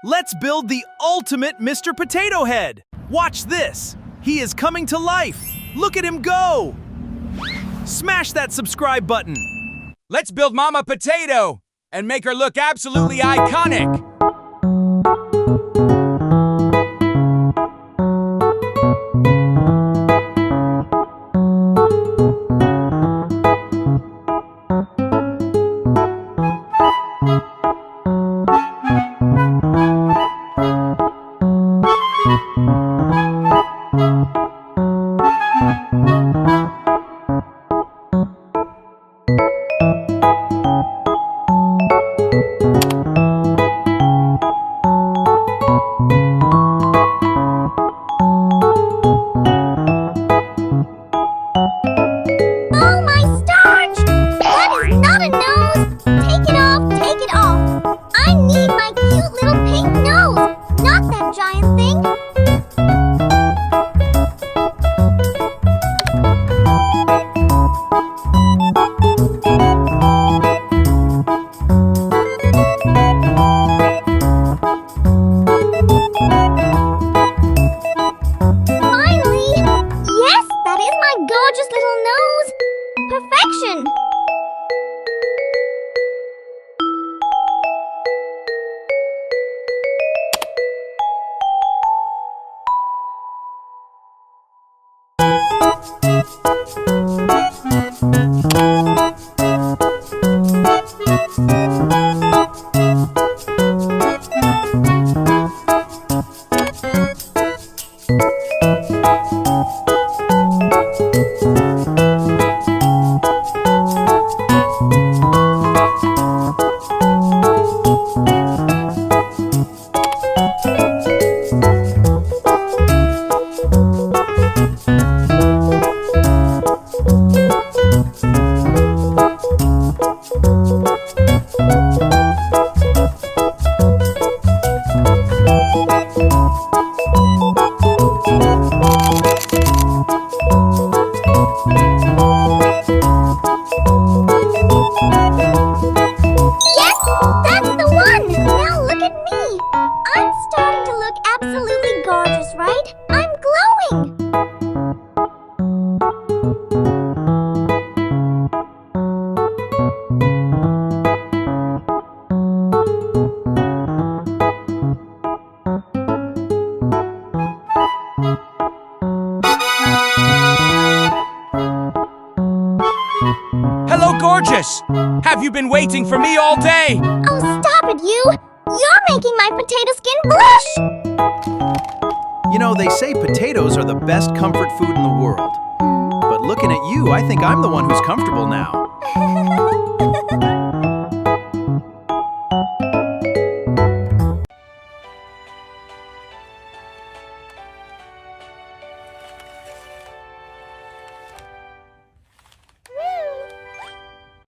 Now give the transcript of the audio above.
Let's build the ultimate Mr. Potato Head. Watch this. He is coming to life. Look at him go. Smash that subscribe button. Let's build Mama Potato and make her look absolutely iconic. Hello, gorgeous! Have you been waiting for me all day? Oh, stop it, you! You're making my potato skin blush! You know, they say potatoes are the best comfort food in the world. But looking at you, I think I'm the one who's comfortable now.